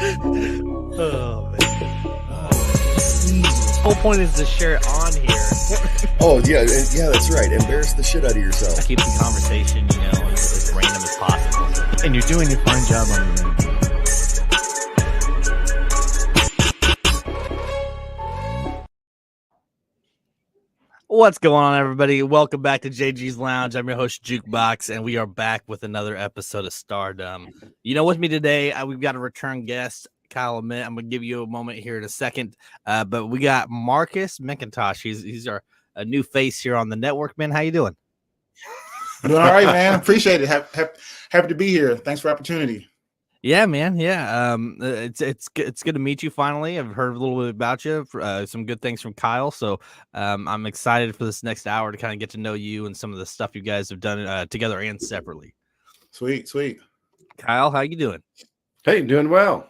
Oh man. The whole point is to share it on here. Oh yeah, that's right. Embarrass the shit out of yourself. Keep the conversation, as random as possible. And you're doing a fine job on your end. What's going on, everybody? Welcome back to JG's Lounge. I'm your host, Jukebox, and we are back with another episode of Stardom. With me today, we've got a return guest, Kyle Ament. I'm going to give you a moment here in a second, but we got Marcus McIntosh. He's our a new face here on the network, man. How you doing? Doing all right, man. Appreciate it. Happy to be here. Thanks for the opportunity. Yeah, man. Yeah. It's good to meet you finally. I've heard a little bit about you, some good things from Kyle. So I'm excited for this next hour to kind of get to know you and some of the stuff you guys have done together and separately. Sweet. Kyle, how you doing? Hey, doing well.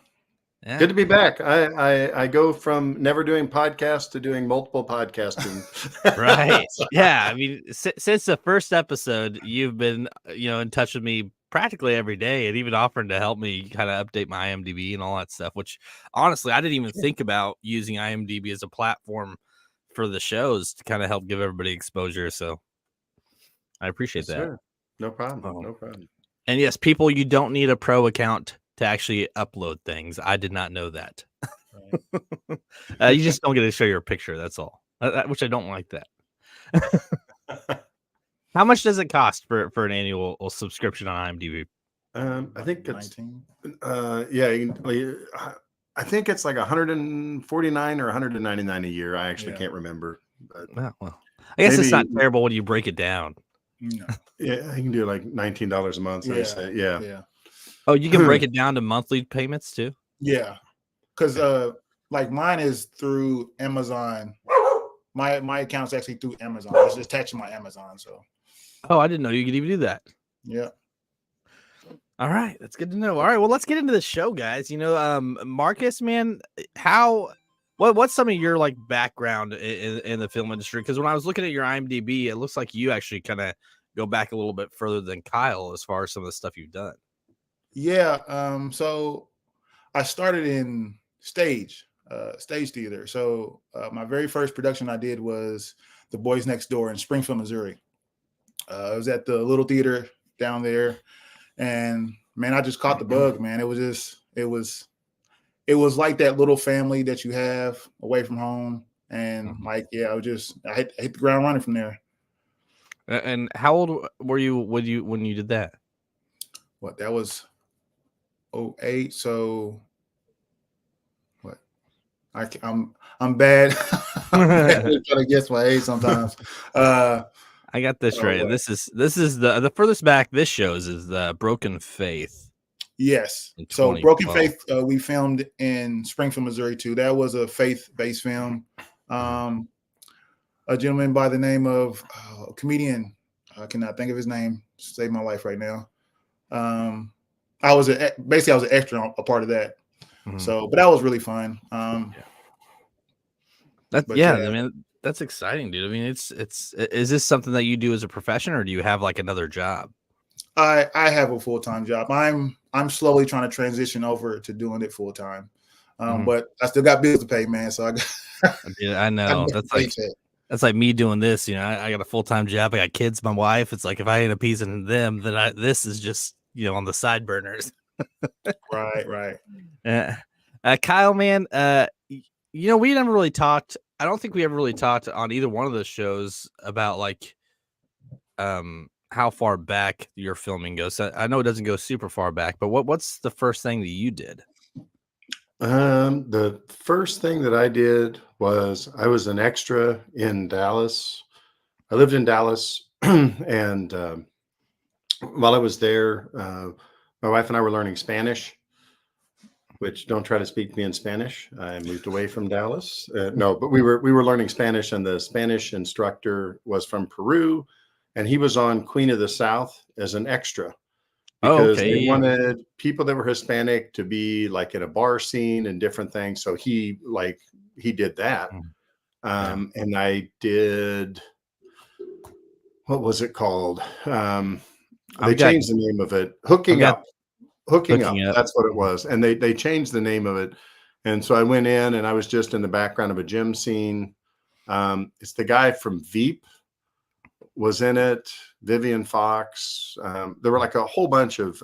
Yeah. Good to be back. I go from never doing podcasts to doing multiple podcasting. Right. Yeah. I mean, since the first episode, you've been, in touch with me practically every day, and even offering to help me kind of update my IMDb and all that stuff, which honestly, I didn't even think about using IMDb as a platform for the shows to kind of help give everybody exposure. So I appreciate that. Sure. No problem. No problem. And yes, people, you don't need a pro account to actually upload things. I did not know that. Right. You just don't get to show your picture. That's all, which I don't like that. How much does it cost for an annual subscription on IMDb? I think it's 19. I think it's like 149 or 199 a year. I actually can't remember. But well, I guess it's not terrible when you break it down. No. Yeah, I can do like $19 a month. I say. Yeah. Oh, you can break it down to monthly payments too? Yeah. Because like mine is through Amazon. My account's actually through Amazon. It's attached to my Amazon. So. Oh, I didn't know you could even do that. Yeah. All right, that's good to know. All right, well, let's get into the show, guys. Marcus, man, what's some of your like background in the film industry? Because when I was looking at your IMDb, it looks like you actually kind of go back a little bit further than Kyle as far as some of the stuff you've done. Yeah. So I started in stage theater. So my very first production I did was The Boys Next Door in Springfield, Missouri. I was at the little theater down there, and man, I just caught the bug, man. It was like that little family that you have away from home. And I hit the ground running from there. And how old were you when you did that? What, that was 2008. So what? I'm bad. I'm bad at trying to guess my age sometimes. I got this right. This is the furthest back this shows is the Broken Faith. Yes. So Broken Faith, we filmed in Springfield, Missouri too. That was a faith-based film. A gentleman by the name of a comedian. I cannot think of his name. Saved my life right now. I was an extra, a part of that. Mm-hmm. So, but that was really fun. I mean, that's exciting, dude. I mean, is this something that you do as a profession, or do you have like another job? I have a full-time job. I'm slowly trying to transition over to doing it full-time. But I still got bills to pay, man. So I know that's like me doing this. I got a full-time job. I got kids, my wife. It's like if I ain't appeasing them, then this is just on the side burners. Right. Kyle, man, we never really talked. I don't think we ever really talked on either one of those shows about like how far back your filming goes. I know it doesn't go super far back, but what's the first thing that you did? The first thing that I did was I was an extra in Dallas. I lived in Dallas, and while I was there, my wife and I were learning Spanish, which don't try to speak to me in Spanish. I moved away from Dallas. No, but we were learning Spanish, and the Spanish instructor was from Peru, and he was on Queen of the South as an extra. Because they wanted people that were Hispanic to be like in a bar scene and different things. So he did that. And I did, what was it called? They changed the name of it. Hooking Hooking Up. Hooking Up. That's what it was. And they changed the name of it. And so I went in and I was just in the background of a gym scene. It's the guy from Veep was in it, Vivian Fox. There were like a whole bunch of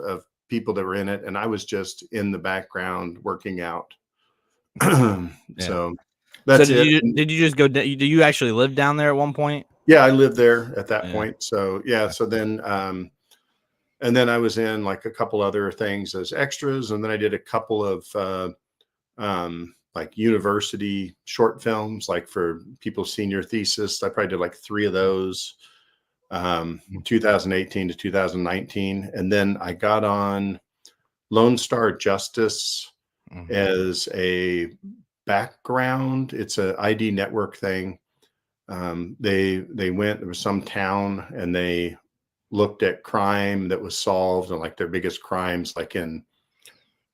people that were in it, and I was just in the background working out. So that's it. Did you just go? Do you actually live down there at one point? Yeah, I lived there at that point. So yeah, so then and then I was in like a couple other things as extras, and then I did a couple of like university short films, like for people's senior thesis. I probably did like 3 of those, 2018 to 2019. And then I got on Lone Star Justice as a background. It's a ID network thing. They went, there was some town and they looked at crime that was solved, and like their biggest crimes, like in,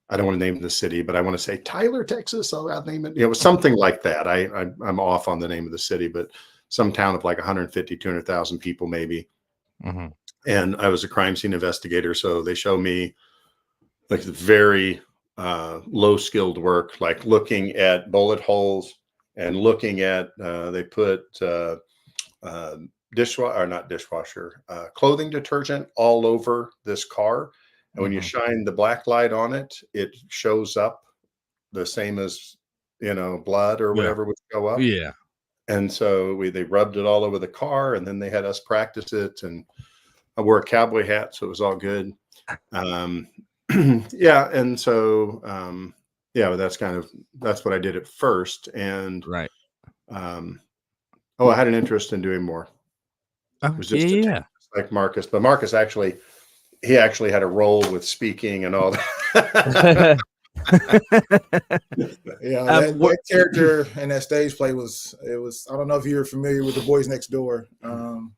I don't want to name the city, but I want to say Tyler, Texas. So I'll name it. It was something like that. I'm off on the name of the city, but some town of like 150, 200,000 people maybe. And I was a crime scene investigator. So they show me like very low skilled work, like looking at bullet holes and looking at, they put clothing detergent all over this car. And when you shine the black light on it, it shows up the same as, blood or whatever would go up. Yeah. And so they rubbed it all over the car, and then they had us practice it. And I wore a cowboy hat, so it was all good. Yeah. And so, that's what I did at first. And I had an interest in doing more. It was just like Marcus, but Marcus actually had a role with speaking and all that. That character in that stage play was, I don't know if you're familiar with The Boys Next Door. Man,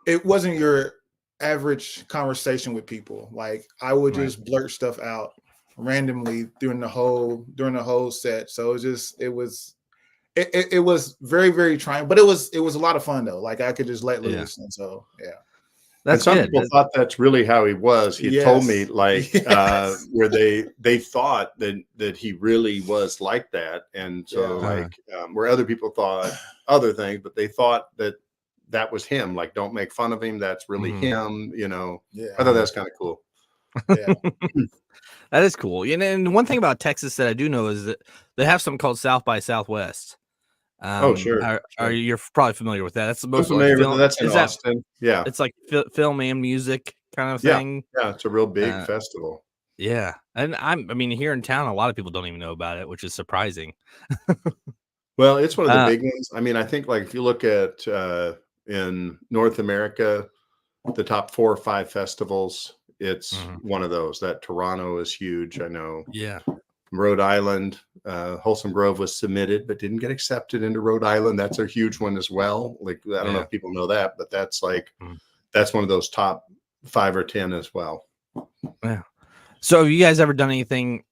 it wasn't your average conversation with people. Like I would just blurt stuff out randomly during the whole set. So it was very, very trying, but it was a lot of fun though. Like I could just let loose. And so, That's some people thought that's really how he was. He told me like where they thought that he really was like that. And so where other people thought other things, but they thought that was him. Like, don't make fun of him. That's really him, I thought that's kind of cool. Yeah. That is cool. And one thing about Texas that I do know is that they have something called South by Southwest. Sure. You're probably familiar with that? That's the most familiar. That's in Austin. Yeah, it's like film and music kind of thing. Yeah, it's a real big festival. Yeah, and I mean, here in town, a lot of people don't even know about it, which is surprising. Well, it's one of the big ones. I mean, I think like if you look at in North America, the top 4 or 5 festivals, it's one of those. That Toronto is huge. I know. Yeah. Rhode Island, Wholesome Grove was submitted, but didn't get accepted into Rhode Island. That's a huge one as well. Like, I don't know if people know that, but that's like, that's one of those top 5 or 10 as well. Yeah. So have you guys ever done anything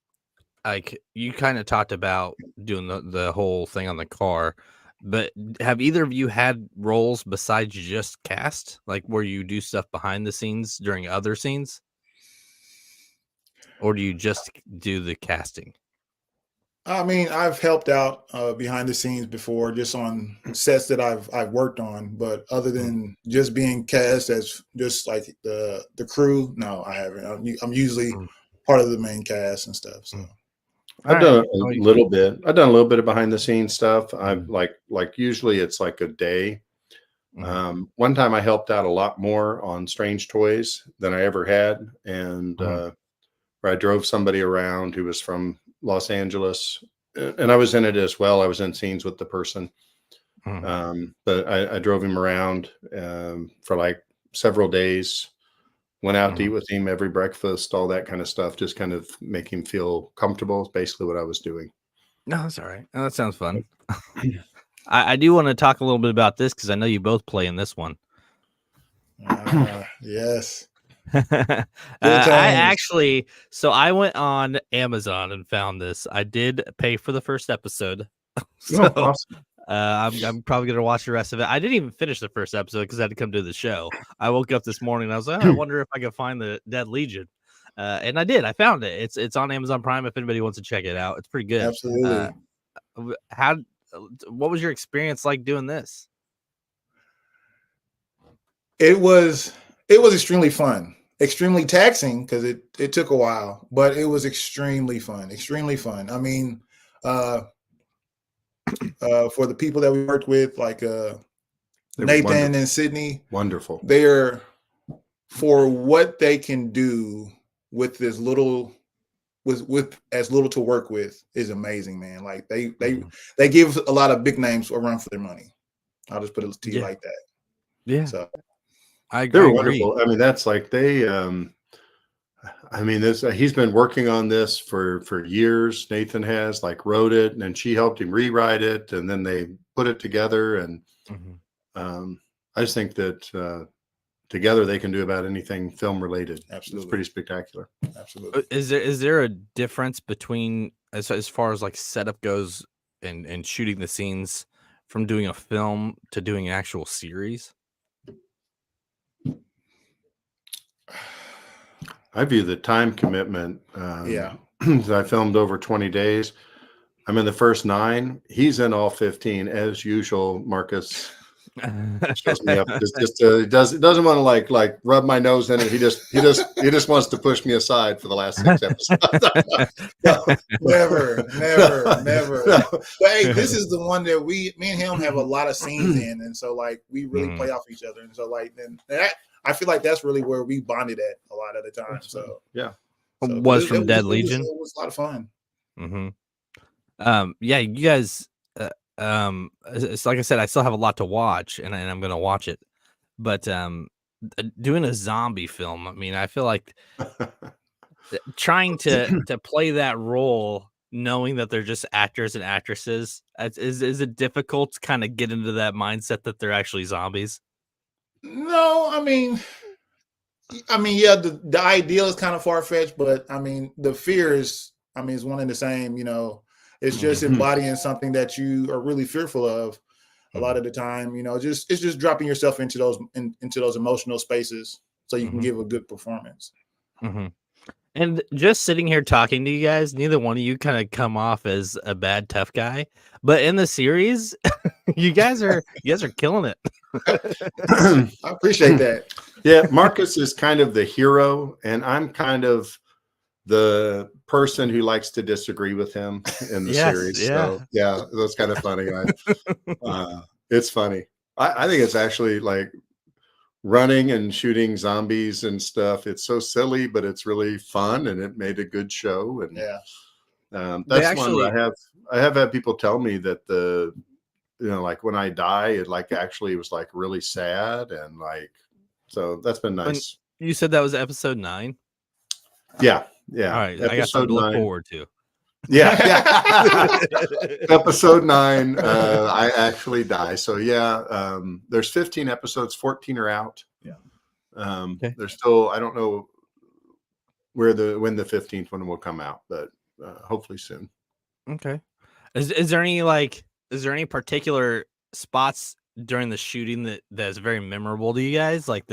like you kind of talked about doing the whole thing on the car, but have either of you had roles besides just cast, like where you do stuff behind the scenes during other scenes? Or do you just do the casting? I mean, I've helped out behind the scenes before, just on sets that I've worked on. But other than just being cast as just like the crew, no, I haven't. I'm usually part of the main cast and stuff. So I've done a little bit. I've done a little bit of behind the scenes stuff. I'm like usually it's like a day. One time I helped out a lot more on Strange Toys than I ever had, and where I drove somebody around who was from Los Angeles, and I was in it as well. I was in scenes with the person, but I drove him around for like several days, went out to eat with him every breakfast, all that kind of stuff, just kind of make him feel comfortable. Is basically what I was doing. No, that's all right. No, that sounds fun. I do want to talk a little bit about this because I know you both play in this one. Yes. I went on Amazon and found this. I did pay for the first episode. So awesome. I'm probably going to watch the rest of it. I didn't even finish the first episode because I had to come to the show. I woke up this morning and I was like, I wonder if I could find the Dead Legion. And I did. I found it. It's on Amazon Prime if anybody wants to check it out. It's pretty good. Absolutely. How? What was your experience like doing this? It was extremely fun, extremely taxing because it took a while, but it was extremely fun, extremely fun. I mean, for the people that we worked with, like Nathan and Sydney, wonderful. They're, for what they can do with this little, with as little to work with, is amazing, man. Like they give a lot of big names a run for their money. I'll just put it to you like that. Yeah. So I agree. They were wonderful. I mean, that's like they. I mean, this he's been working on this for years. Nathan has, like, wrote it, and then she helped him rewrite it, and then they put it together. And I just think that together they can do about anything film related. Absolutely. It's pretty spectacular. Absolutely. Is there a difference between as far as like setup goes and shooting the scenes from doing a film to doing an actual series? I view the time commitment. Yeah. I filmed over 20 days. I'm in the first 9. He's in all 15 as usual. Marcus shows me up. He doesn't want to like rub my nose in it. He just wants to push me aside for the last 6 episodes. No, never. No. But hey, this is the one that me and him have a lot of scenes in, and so like we really play off each other, and so like then that, I feel like that's really where we bonded at a lot of the time. So yeah, was from Dead Legion. It was a lot of fun. Yeah, you guys. It's like I said, I still have a lot to watch, and I'm gonna watch it. But doing a zombie film, I mean, I feel like trying to play that role, knowing that they're just actors and actresses, is it difficult to kind of get into that mindset that they're actually zombies? No, I mean, yeah, the ideal is kind of far-fetched, but I mean, the fear is one and the same, you know. It's just embodying something that you are really fearful of a lot of the time, you know. It's just dropping yourself into those emotional spaces so you can give a good performance. And just sitting here talking to you guys, neither one of you kind of come off as a bad tough guy, but in the series, you guys are killing it. I appreciate that. Yeah, Marcus is kind of the hero, and I'm kind of the person who likes to disagree with him in the series. Yeah. So yeah, that's kind of funny. It's funny. I think it's actually like running and shooting zombies and stuff. It's so silly, but it's really fun, and it made a good show. And that's one where I have had people tell me that like when I die, it like actually was like really sad, and like, so that's been nice. When you said that was episode 9. Yeah. All right, I got something to look forward to. Yeah. Episode 9, I actually die. So yeah, there's 15 episodes, 14 are out. Yeah. There's still, I don't know when the 15th one will come out, but hopefully soon. Okay. Is there any particular spots during the shooting that's very memorable to you guys? Like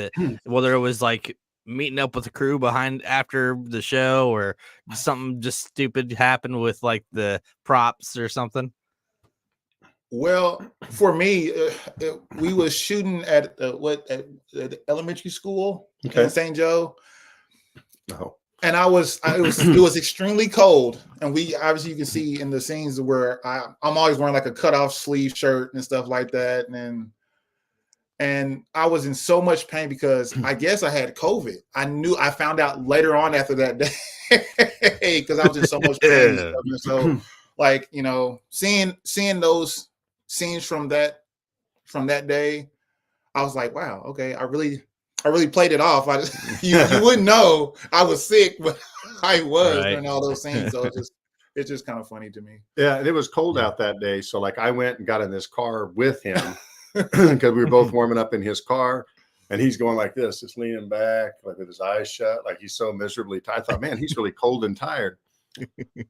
whether it was like meeting up with the crew after the show, or something just stupid happened with like the props or something? Well, for me, we was shooting at the elementary school in St. Joe. Oh. And it was extremely cold, and we obviously, you can see in the scenes where I'm always wearing like a cutoff sleeve shirt and stuff like that, and I was in so much pain because I guess I had COVID. I found out later on after that day because I was in so much pain. And so, like, you know, seeing those scenes from that day, I was like, wow, okay, I really played it off. You wouldn't know I was sick, but I was during all those scenes. So it's just kind of funny to me. Yeah, and it was cold out that day, so like I went and got in this car with him because we were both warming up in his car, and he's going like this, just leaning back, like with his eyes shut, like he's so miserably tired. I thought, man, he's really cold and tired.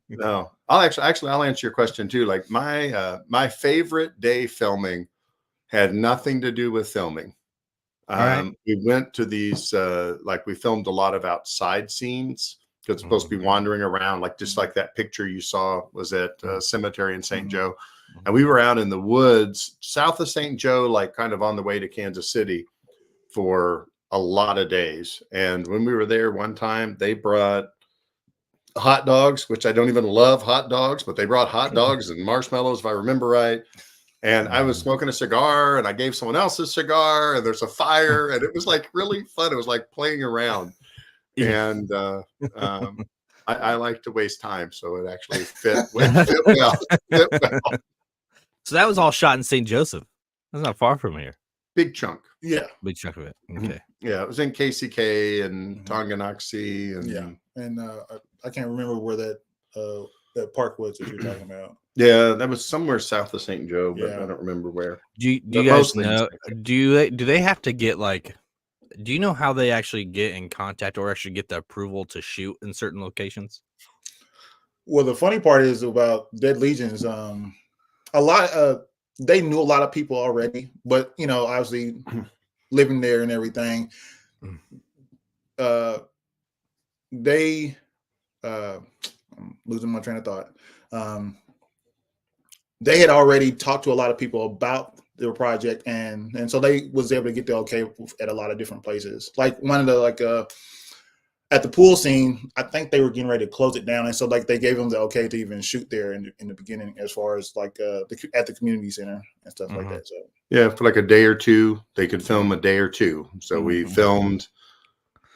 No, I'll answer your question too. Like my favorite day filming had nothing to do with filming. right. We went to these, we filmed a lot of outside scenes because it's supposed to be wandering around, like just like that picture you saw was at cemetery in St. Joe. And we were out in the woods south of St. Joe, like kind of on the way to Kansas City for a lot of days. And when we were there one time, they brought hot dogs, which I don't even love hot dogs, but they brought hot dogs and marshmallows, if I remember right. And I was smoking a cigar and I gave someone else a cigar and there's a fire and it was like really fun. It was like playing around. And I like to waste time. So it actually fit well. So that was all shot in St. Joseph. That's not far from here. Big chunk. Yeah. Big chunk of it. Okay. Yeah. It was in KCK and Tonganoxie. And And I can't remember where that park was that you're talking about. yeah, that was somewhere south of St. Joe, but I don't remember where. Do you guys know? Do they have to get do you know how they actually get in contact or actually get the approval to shoot in certain locations? Well, the funny part is about Dead Legions. They knew a lot of people already, but obviously living there and everything, I'm losing my train of thought. They had already talked to a lot of people about their project, and so they was able to get the okay at a lot of different places. Like one of the at the pool scene, I think they were getting ready to close it down, and so they gave them the okay to even shoot there in the beginning, as far as at the community center and stuff like that. So yeah, for like a day or two, they could film a day or two. So we filmed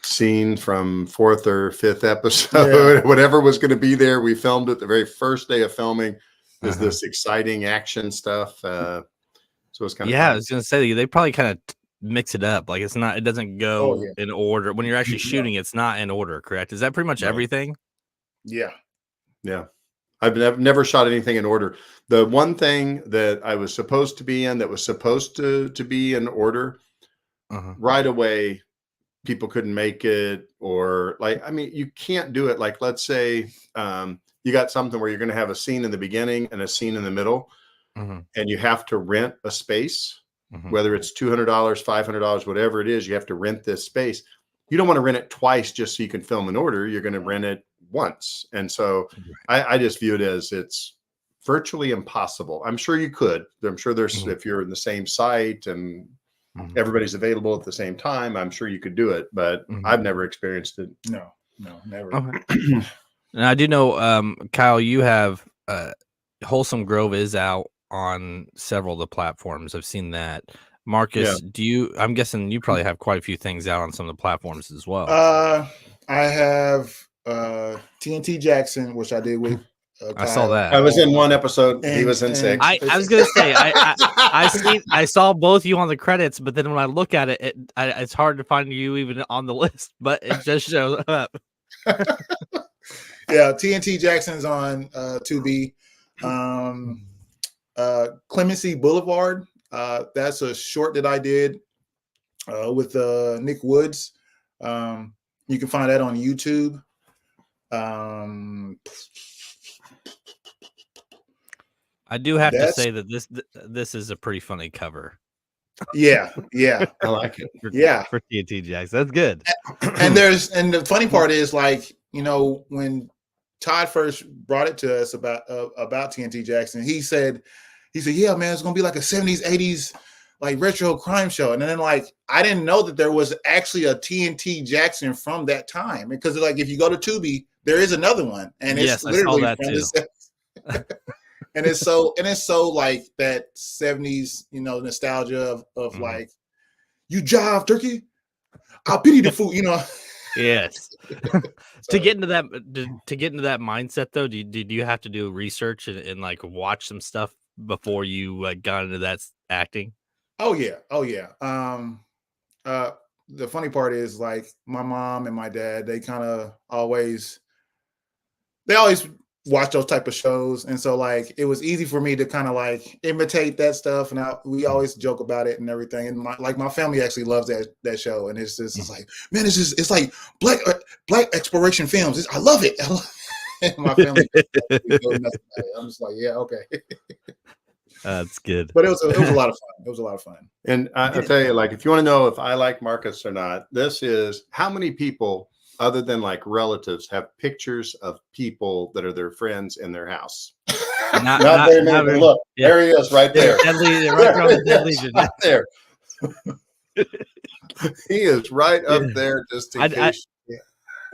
scene from 4th or 5th episode, whatever was going to be there. We filmed it the very first day of filming. Is this exciting action stuff? So it's kind of fun. I was gonna say they probably kind of mix it up. Like it doesn't go in order when you're actually shooting. It's not in order, correct? Is that pretty much everything? Yeah. I've never shot anything in order. The one thing that I was supposed to be in that was supposed to be in order, right away, people couldn't make it, or you can't do it. Like, let's say you got something where you're going to have a scene in the beginning and a scene in the middle, and you have to rent a space, whether it's $200, $500, whatever it is, you have to rent this space. You don't want to rent it twice just so you can film in order. You're going to rent it once. And so I just view it as it's virtually impossible. I'm sure you could. I'm sure there's, if you're in the same site and everybody's available at the same time, I'm sure you could do it, but I've never experienced it. No, never. Okay. And I do know, Kyle, you have Wholesome Grove is out on several of the platforms. I've seen that. Marcus, I'm guessing you probably have quite a few things out on some of the platforms as well. I have TNT Jackson, which I did with I saw that. I was in one episode. He was in 6. I was gonna say I saw both you on the credits, but then when I look at it, it's hard to find you even on the list, but it just shows up. Yeah, TNT Jackson's on Tubi. Clemency Boulevard. That's a short that I did with Nick Woods. You can find that on YouTube. I do have to say that this is a pretty funny cover. Yeah, I like it. For TNT Jackson, that's good. And the funny part is, when Todd first brought it to us about TNT Jackson, he said, yeah, man, it's gonna be like a 70s, 80s retro crime show. And then I didn't know that there was actually a TNT Jackson from that time, because if you go to Tubi, there is another one, and it's literally from the and it's so like that 70s, nostalgia of you jive turkey, I'll pity the fool, Yes. To get into that mindset though, did you have to do research and watch some stuff before you got into that acting? Oh yeah. The funny part is my mom and my dad, they always watch those type of shows, and so it was easy for me to imitate that stuff, and we always joke about it and everything. And my family actually loves that show, and it's man, it's like black exploration films. I love it. And my family, I'm just yeah, okay. That's good. But it was a lot of fun. It was a lot of fun. And I'll tell you, like, if you want to know if I like Marcus or not, this is how many people, other than like relatives, have pictures of people that are their friends in their house. Not very many, but look, there he is, right there. Deadly, right there on the Dead Legion. Right there. He is right up there, just in case.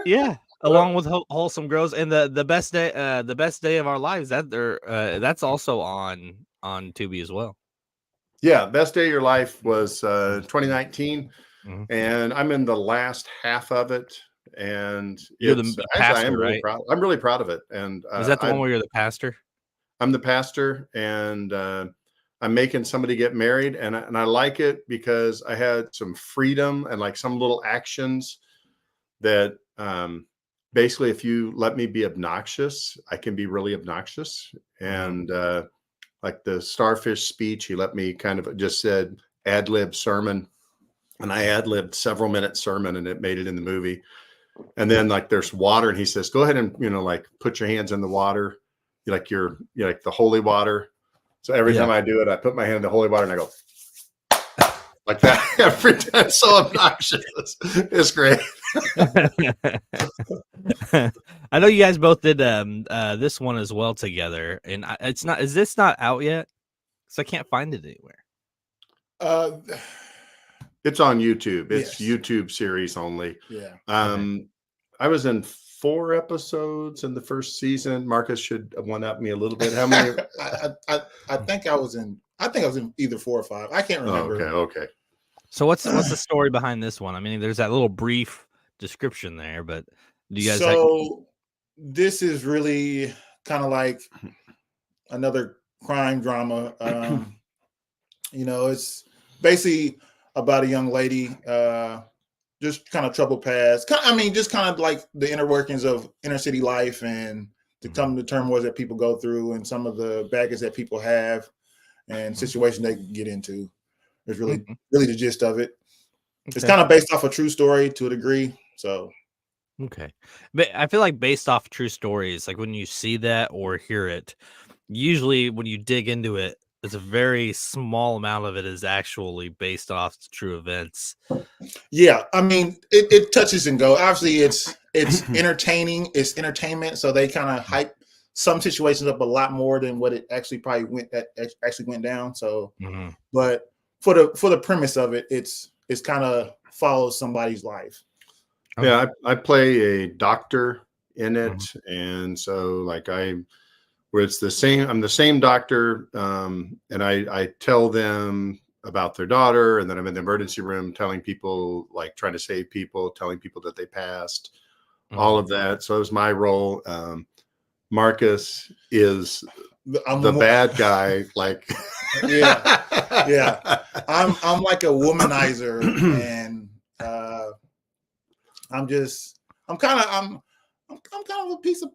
Yeah, along with Wholesome Girls and the best day of our lives. That's also on Tubi as well. Yeah, best day of your life was 2019, and I'm in the last half of it. And you're the pastor, I am really right? proud. I'm really proud of it. And is that the one where you're the pastor? I'm the pastor, and I'm making somebody get married, and I like it because I had some freedom and like some little actions that basically, if you let me be obnoxious, I can be really obnoxious. And like the starfish speech, he let me kind of just said ad-lib sermon, and I ad-libbed several minute sermon, and it made it in the movie. And then like there's water, and he says, go ahead and, like put your hands in the water. You're like the holy water. So every time I do it, I put my hand in the holy water and I go like that every time. It's so obnoxious. It's great. I know you guys both did this one as well together, and is this not out yet? Because I can't find it anywhere. It's on YouTube. It's YouTube series only. Yeah. I was in 4 episodes in the first season. Marcus should one up me a little bit. How many? I think I was in either 4 or 5. I can't remember. Okay. So what's the story behind this one? I mean, there's that little brief description there, but do you guys? This is really kind of like another crime drama. It's basically about a young lady, just kind of troubled past. Just kind of like the inner workings of inner city life and the turmoils that people go through and some of the baggage that people have and situations they get into. It's really the gist of it. It's kind of based off a true story to a degree. So, okay. But I feel like based off true stories, like when you see that or hear it, usually when you dig into it, it's a very small amount of it is actually based off true events. Yeah. I mean, it touches and goes. Obviously, it's entertaining. It's entertainment. So they kind of hype some situations up a lot more than what it actually went down. So, but for the premise of it, it's kind of follows somebody's life. Okay. Yeah, I play a doctor in it, and so like where it's the same. I'm the same doctor, and I tell them about their daughter, and then I'm in the emergency room telling people, like trying to save people, telling people that they passed, all of that. So it was my role. Marcus is the bad guy, like yeah. I'm like a womanizer, and I'm kind of a piece of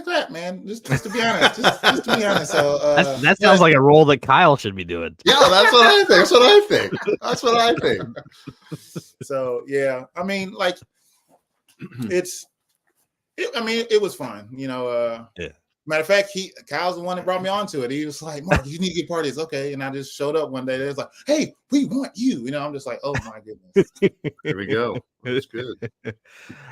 crap, man. Just to be honest, just to be honest. So that sounds like a role that Kyle should be doing. Yeah, that's what I think. That's what I think. So yeah, I mean, like it was fun, Yeah. Matter of fact, Kyle's the one that brought me onto it. He was like, Mark, you need to get part of this. Okay. And I just showed up one day. They was like, hey, we want you. I'm just like, oh my goodness. Here we go. That's good.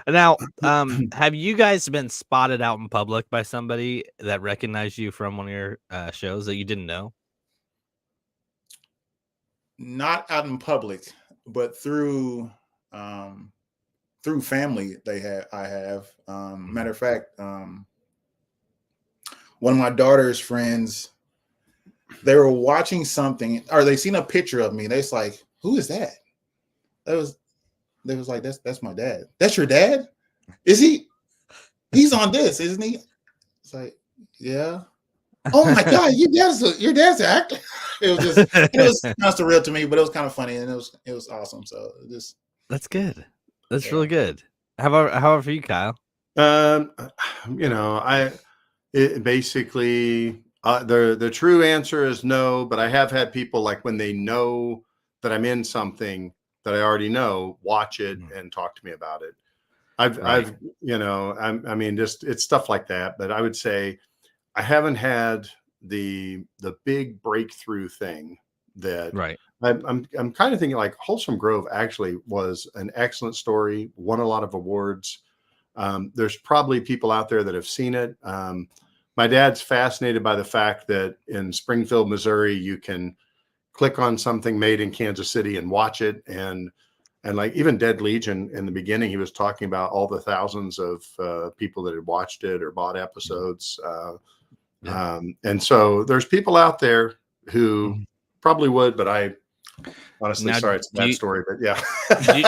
Now, have you guys been spotted out in public by somebody that recognized you from one of your shows that you didn't know? Not out in public, but through family I have. Matter of fact, one of my daughter's friends, they were watching something, or they seen a picture of me. They was like, who is that? They was like, that's my dad. That's your dad? Is he? He's on this, isn't he? It's like, yeah. Oh my God, your dad's an actor. It was kind of surreal to me, but it was kind of funny and it was awesome. So that's good. That's really good. How about for you, Kyle? Basically, the true answer is no, but I have had people, like, when they know that I'm in something that I already know, watch it and talk to me about it. Just it's stuff like that. But I would say I haven't had the big breakthrough thing that Right. I'm kind of thinking like Wholesome Grove actually was an excellent story, won a lot of awards. There's probably people out there that have seen it. My dad's fascinated by the fact that in Springfield, Missouri, you can click on something made in Kansas City and watch it. And like even Dead Legion in the beginning, he was talking about all the thousands of people that had watched it or bought episodes. And so there's people out there who probably would, but I honestly, Now, sorry, it's a bad story, but yeah.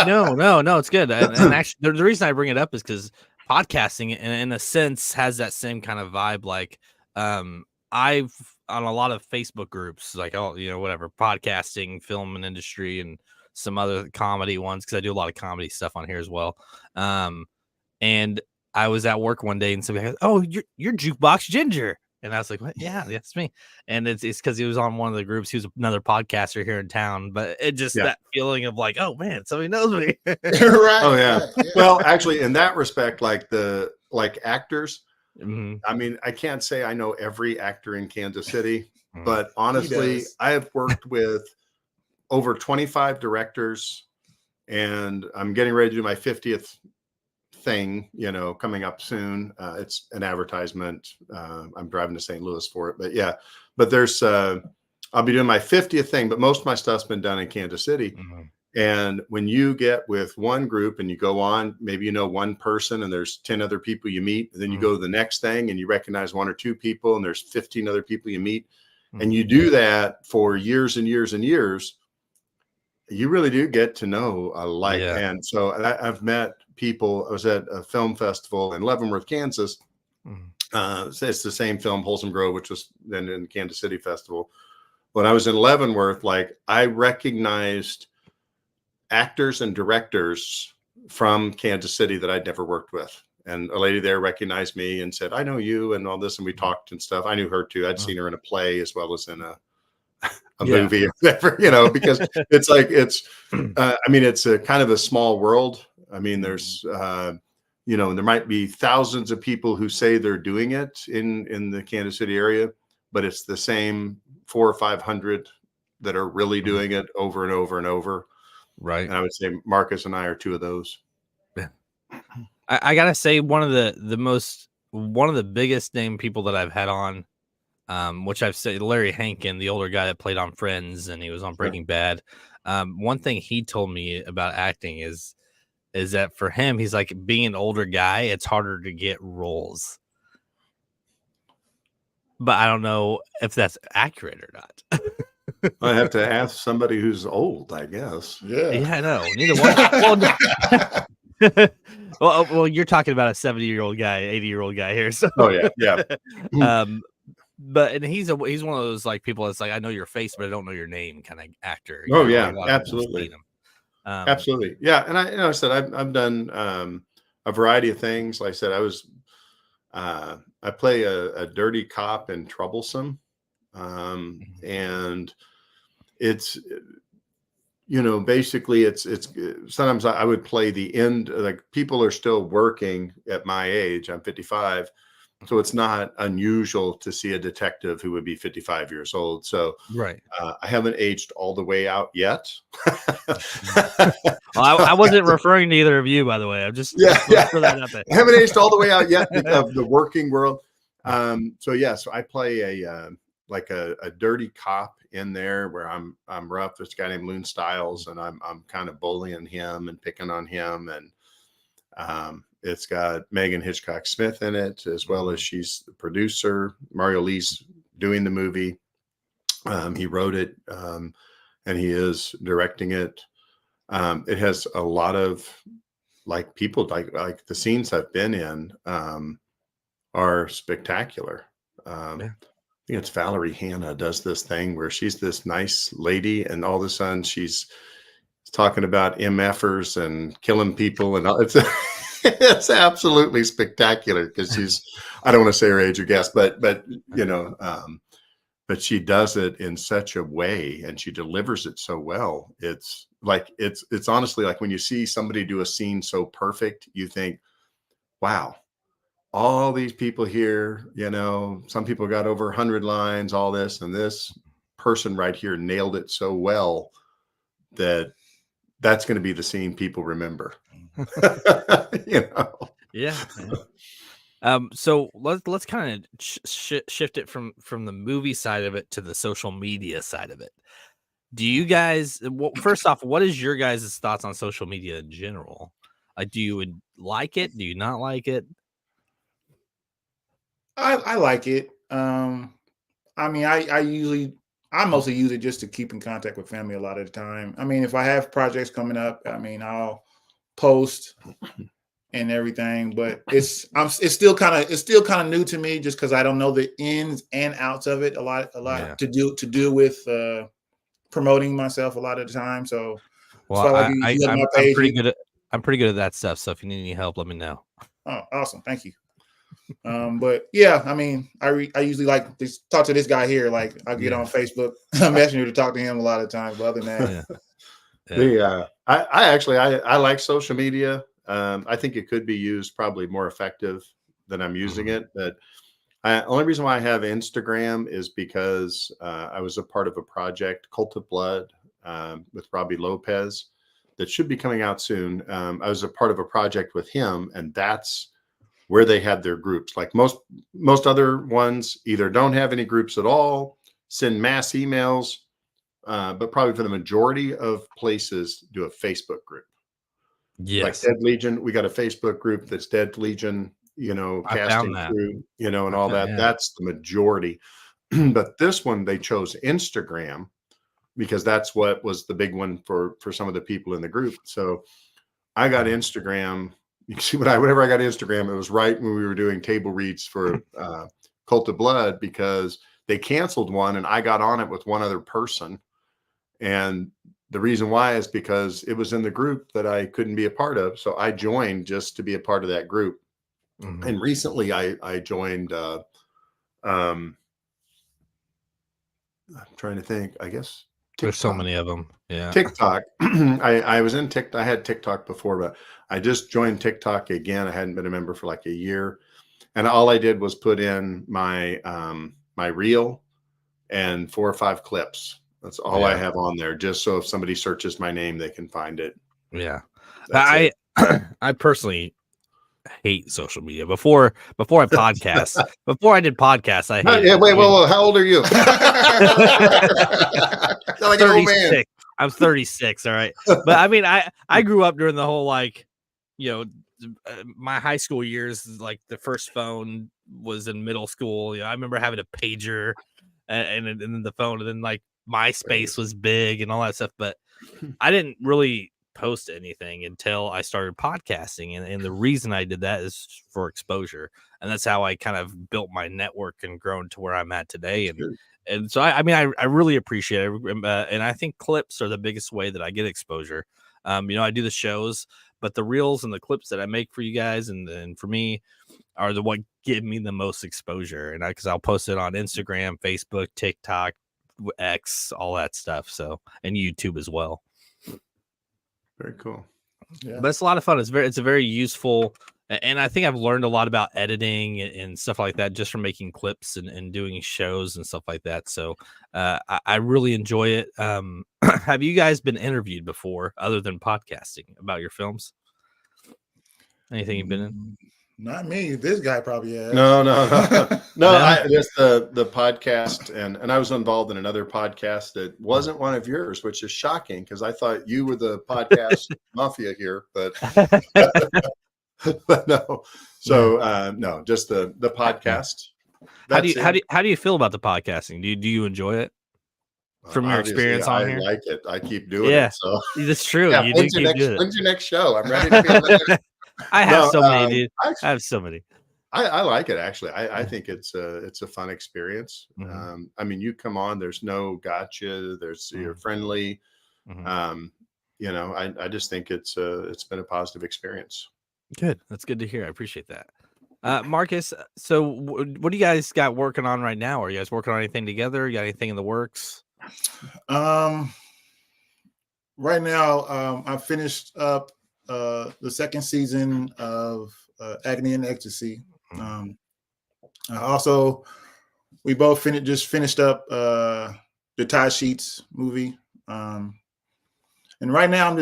No, it's good. And actually, the reason I bring it up is because podcasting, in a sense, has that same kind of vibe. Like, I've on a lot of Facebook groups, like, whatever, podcasting, film and industry, and some other comedy ones, because I do a lot of comedy stuff on here as well. And I was at work one day, and somebody goes, "Oh, you're Jukebox Ginger." And I was like, "What? Yeah, that's me." And it's because he was on one of the groups. He was another podcaster here in town, but it just that feeling of like, oh man, somebody knows me. Right. Oh yeah. Well, actually, in that respect, like actors, I mean, I can't say I know every actor in Kansas City, but honestly, I have worked with over 25 directors, and I'm getting ready to do my 50th thing, coming up soon. It's an advertisement. I'm driving to St. Louis for it, but there's I'll be doing my 50th thing, but most of my stuff's been done in Kansas City. And when you get with one group and you go on, maybe one person and there's 10 other people you meet, and then you go to the next thing and you recognize one or two people and there's 15 other people you meet, and you do that for years and years and years, you really do get to know and so I've met people. I was at a film festival in Leavenworth, Kansas. It's the same film, Wholesome Grove, which was then in Kansas City Festival. When I was in Leavenworth, like I recognized actors and directors from Kansas City that I'd never worked with. And a lady there recognized me and said, "I know you," and all this. And we talked and stuff. I knew her too. I'd seen her in a play as well as in a movie or whatever, because it's like, I mean, it's a kind of a small world. I mean, there's, there might be thousands of people who say they're doing it in the Kansas City area, but it's the same 400 or 500 that are really doing it over and over and over. Right. And I would say Marcus and I are two of those. Yeah. I gotta say one of the biggest name people that I've had on, which I've said, Larry Hankin, the older guy that played on Friends and he was on Breaking Bad. One thing he told me about acting is that for him, he's like, being an older guy, it's harder to get roles. But I don't know if that's accurate or not. I have to ask somebody who's old, I guess. Yeah, no, neither one. Well, you're talking about a 70-year-old guy, 80-year-old guy here. So, but he's one of those like people that's like, I know your face, but I don't know your name kind of actor. Absolutely. Absolutely. Yeah. And I said, I've done a variety of things. Like I said, I play a dirty cop in Troublesome. And it's, basically it's sometimes I would play the end, like people are still working at my age. I'm 55. So it's not unusual to see a detective who would be 55 years old. So right. I haven't aged all the way out yet. Well, I wasn't referring to either of you, by the way. I'm just throw that out there. I haven't aged all the way out yet of the working world. So I play a dirty cop in there where I'm rough. There's a guy named Loon Stiles, and I'm kind of bullying him and picking on him, and it's got Megan Hitchcock Smith in it, as well as she's the producer. Mario Lee's doing the movie. He wrote it, and he is directing it. It has a lot of people like the scenes I've been in are spectacular. I think it's Valerie Hanna does this thing where she's this nice lady, and all of a sudden she's talking about MFers and killing people, and it's absolutely spectacular because I don't want to say her age or guess, but she does it in such a way and she delivers it so well. It's honestly like when you see somebody do a scene so perfect, you think, wow, all these people here, some people got over 100 lines, all this, and this person right here nailed it so well that that's going to be the scene people remember. Yeah. So let's kind of shift it from the movie side of it to the social media side of it. Do you guys, first off, what is your guys' thoughts on social media in general? Do you like it? Do you not like it? I like it. I mean, I mostly use it just to keep in contact with family a lot of the time. I mean, if I have projects coming up, I mean, I'll post and everything, but it's still kind of new to me just because I don't know the ins and outs of it a lot Yeah. to do with promoting myself a lot of the time. So Well, that's why, like, if you look at my page, I'm pretty good at that stuff. So if you need any help, let me know. Oh, awesome. Thank you. But yeah, I mean, I usually like to talk to this guy here. Like, I get on Facebook Messenger to talk to him a lot of times. But other than that, I like social media. I think it could be used probably more effective than I'm using it. But only reason why I have Instagram is because I was a part of a project, Cult of Blood, with Robbie Lopez, that should be coming out soon. I was a part of a project with him, and that's where they had their groups. Like most other ones either don't have any groups at all, send mass emails, but probably for the majority of places do a Facebook group. Yes. Like Dead Legion, we got a Facebook group that's Dead Legion, casting crew, and all that. Yeah. That's the majority. But this one, they chose Instagram because that's what was the big one for some of the people in the group. So I got Instagram. You can see whenever I got Instagram, it was right when we were doing table reads for Cult of Blood, because they canceled one and I got on it with one other person. And the reason why is because it was in the group that I couldn't be a part of. So I joined just to be a part of that group. And recently I joined, I'm trying to think, I guess TikTok. There's so many of them. Yeah. TikTok. I was in TikTok. I had TikTok before, but I just joined TikTok again. I hadn't been a member for like a year. And all I did was put in my my reel and 4 or 5 clips. That's all I have on there, just so if somebody searches my name, they can find it. Yeah. I personally hate social media. Before I podcast, before I did podcasts, I hated wait, how old are you? Like 36. I'm 36. All right. But I mean, I grew up during the whole, like, my high school years, like the first phone was in middle school. I remember having a pager and then the phone, and then like MySpace was big and all that stuff. But I didn't really post anything until I started podcasting. And the reason I did that is for exposure. And that's how I kind of built my network and grown to where I'm at today. And so, I mean, I really appreciate it. And I think clips are the biggest way that I get exposure. I do the shows, but the reels and the clips that I make for you guys and for me are the one give me the most exposure. And because I'll post it on Instagram, Facebook, TikTok, X, all that stuff. So, and YouTube as well. Very cool. Yeah. But it's a lot of fun. It's a very useful, and I think I've learned a lot about editing and stuff like that just from making clips and doing shows and stuff like that. So I really enjoy it. Have you guys been interviewed before other than podcasting about your films? Anything you've been in? Not me. This guy probably has. No. Just the podcast, and I was involved in another podcast that wasn't one of yours, which is shocking because I thought you were the podcast mafia here, but but no. So no, just the podcast. How do you feel about the podcasting? Do you enjoy it? From your experience on here? I like it. I keep doing it. So that's true. Yeah, You when's do your keep doing it. When's your next show? I'm ready to be on the I have so many, dude. I have so many. I like it actually. I think it's a fun experience. I mean, you come on. There's no gotcha. You're friendly. I just think it's been a positive experience. Good. That's good to hear. I appreciate that. Marcus, so what do you guys got working on right now? Are you guys working on anything together? You got anything in the works? Right now, I finished up the second season of Agony and Ecstasy. Also, we both just finished up the Ty Sheets movie, and right now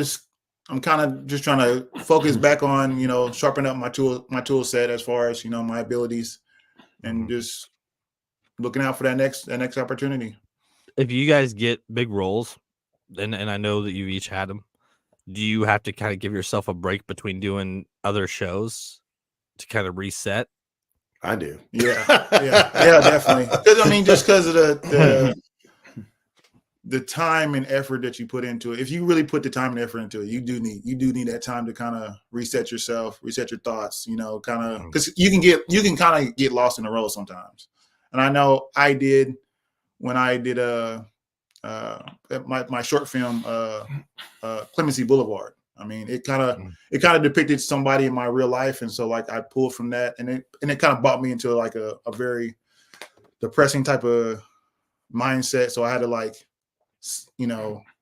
I'm kind of just trying to focus back on sharpen up my tool set as far as my abilities, and just looking out for that next opportunity. If you guys get big roles, and I know that you each had them, do you have to kind of give yourself a break between doing other shows to kind of reset? I do. Yeah, definitely. Just because of the time and effort that you put into it. If you really put the time and effort into it, you do need that time to kind of reset yourself, reset your thoughts. Kind of because you can kind of get lost in the role sometimes. And I know I did when I did my short film Clemency Boulevard. It kind of depicted somebody in my real life, and so like I pulled from that, and it kind of brought me into like a very depressing type of mindset. So I had to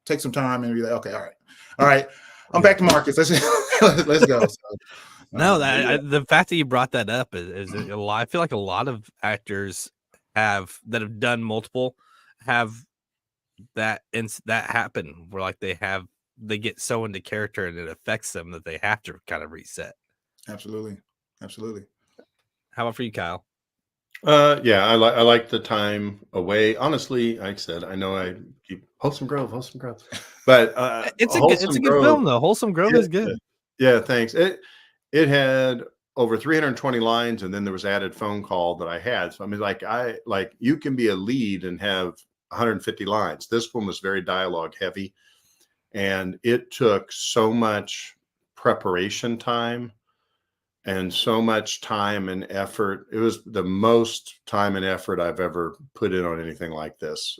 take some time and be like, okay, all right, I'm back to Marcus. Let's go. So, no, the fact that you brought that up is a lot. I feel like a lot of actors that have done multiple have that happen where like they get so into character and it affects them that they have to kind of reset. Absolutely. How about for you, Kyle? Yeah, I like the time away. Honestly, like I said, I know I keep Wholesome Grove, but it's a good film though. Wholesome Grove is good. Yeah, thanks. It had over 320 lines, and then there was added phone call that I had. So like you can be a lead and have 150 lines. This one was very dialogue heavy, and it took so much preparation time and so much time and effort. It was the most time and effort I've ever put in on anything like this.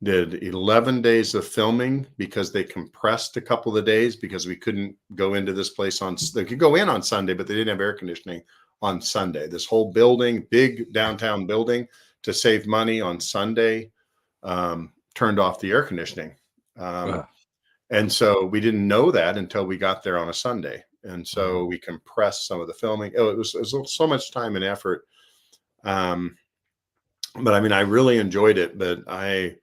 Did 11 days of filming because they compressed a couple of days because we couldn't go into this place they could go in on Sunday, but they didn't have air conditioning on Sunday. This whole building, big downtown building, to save money on Sunday, turned off the air conditioning. And so we didn't know that until we got there on a Sunday. And so we compressed some of the filming. It was so much time and effort. But I really enjoyed it, but I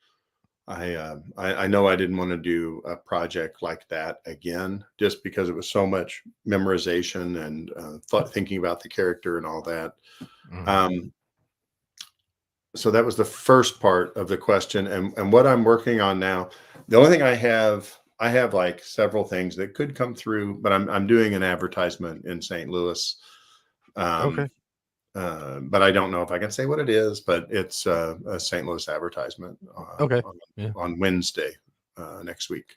know I didn't want to do a project like that again, just because it was so much memorization and thinking about the character and all that. So that was the first part of the question. And what I'm working on now, the only thing I have like several things that could come through, but I'm doing an advertisement in St. Louis. Okay. But I don't know if I can say what it is, but it's a St. Louis advertisement. On Wednesday next week.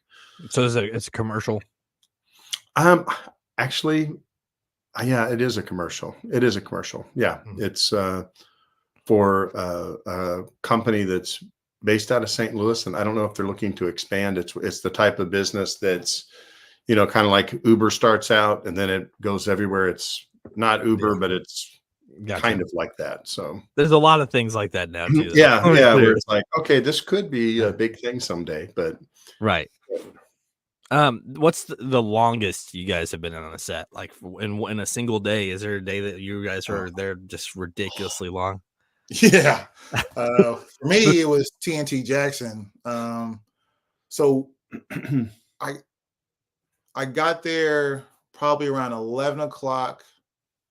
So it's a commercial? Actually, yeah, it is a commercial. Yeah, it's for a company that's based out of St. Louis, and I don't know if they're looking to expand. It's the type of business that's, kind of like Uber starts out and then it goes everywhere. It's not Uber, but it's kind of like that. So there's a lot of things like that now too. Yeah, where it's like, okay, this could be a big thing someday, but right. What's the longest you guys have been on a set? Like in a single day? Is there a day that you guys are there just ridiculously long? Yeah. For me, it was TNT Jackson. So I got there probably around 11 o'clock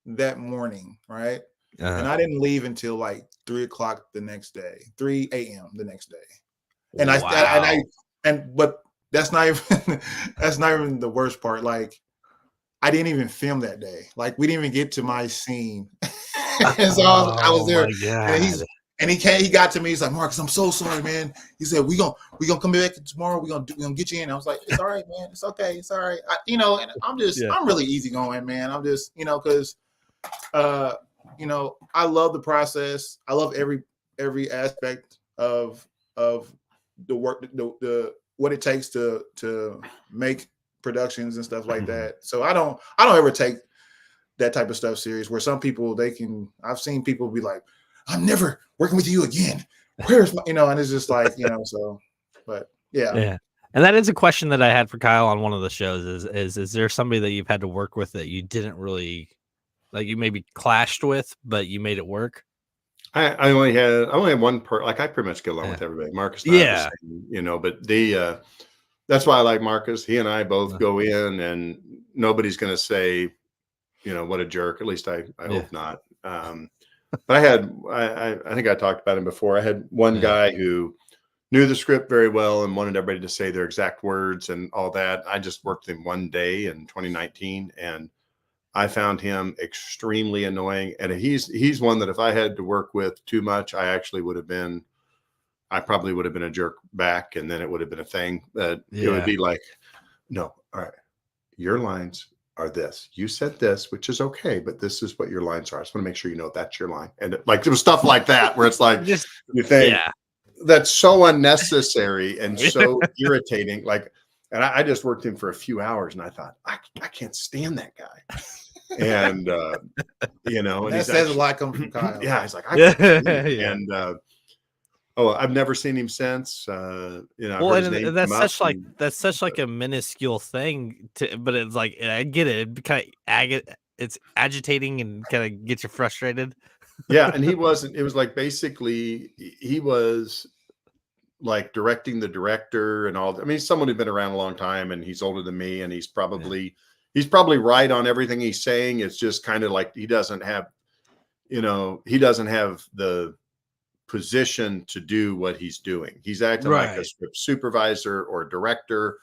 that morning, right? And I didn't leave until like 3 o'clock the next day, 3 a.m. the next day. And but that's not even the worst part. Like, I didn't even film that day. Like, we didn't even get to my scene. And so I was there, and he got to me. He's like, Marcus, I'm so sorry, man. He said, we gonna come back tomorrow. We're gonna get you in. I was like, it's all right, man. It's okay. It's all right. And I'm really easygoing, man. I'm just, because I love the process. I love every aspect of the work, the what it takes to make productions and stuff like that. So I don't ever take that type of stuff serious, where some people, I've seen people be like, I'm never working with you again. Where's my, and it's just like, so, but yeah. Yeah. And that is a question that I had for Kyle on one of the shows is there somebody that you've had to work with that you didn't really Like you maybe clashed with, but you made it work? I only had one like I pretty much get along Yeah. with everybody. Marcus and I are the Yeah. same, but that's why I like Marcus. He and I both Uh, go in and nobody's gonna say, what a jerk. At least I Yeah. hope not. But I think I talked about him before. I had one Yeah. guy who knew the script very well and wanted everybody to say their exact words and all that. I just worked with him one day in 2019, and I found him extremely annoying. And he's one that if I had to work with too much, I probably would have been a jerk back, and then it would have been a thing that it would Yeah. be like, no, all right, your lines are this. You said this, which is okay, but this is what your lines are. I just want to make sure you know that's your line. And like there was stuff like that where it's like Just you think yeah. that's so unnecessary and so irritating. Like, and I just worked him for a few hours, and I thought I can't stand that guy. And and that he's says a actually, lot coming from Kyle. yeah, he's like I can't stand him. Yeah. And I've never seen him since. I Well, heard his and name that's come up. such like a minuscule thing but it's like I get it. It kind of it's agitating and kind of gets you frustrated. Yeah, and he wasn't. It was like basically he was like directing the director and all. I mean, he's someone who'd been around a long time, and he's older than me, and he's probably right on everything he's saying. It's just kind of like he doesn't have the position to do what he's doing. He's acting like a Right. script supervisor or director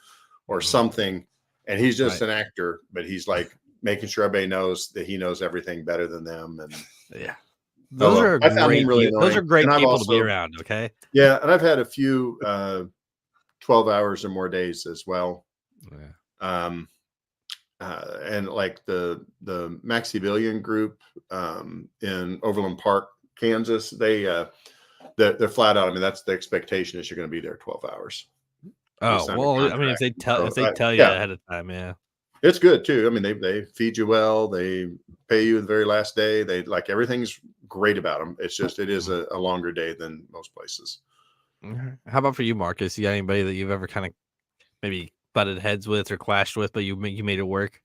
or Mhm. something, and he's just Right. an actor, but he's like making sure everybody knows that he knows everything better than them. And Yeah. oh Those well, are I found him great really those annoying. are great And I've people to be also, around, okay? yeah, and I've had a few 12 hours or more days as well. Yeah. Um, and like the Maximilian group in Overland Park, Kansas, they're flat out. I mean, that's the expectation is you're going to be there 12 hours. You Oh, sign a well, I mean, contract. if they tell you Yeah, ahead of time, yeah. it's good too. I mean, they feed you well. They pay you the very last day. They like everything's great about them. It's just it is a longer day than most places. Mhm. How about for you, Marcus? You got anybody that you've ever kind of maybe butted heads with or clashed with, but you made it work?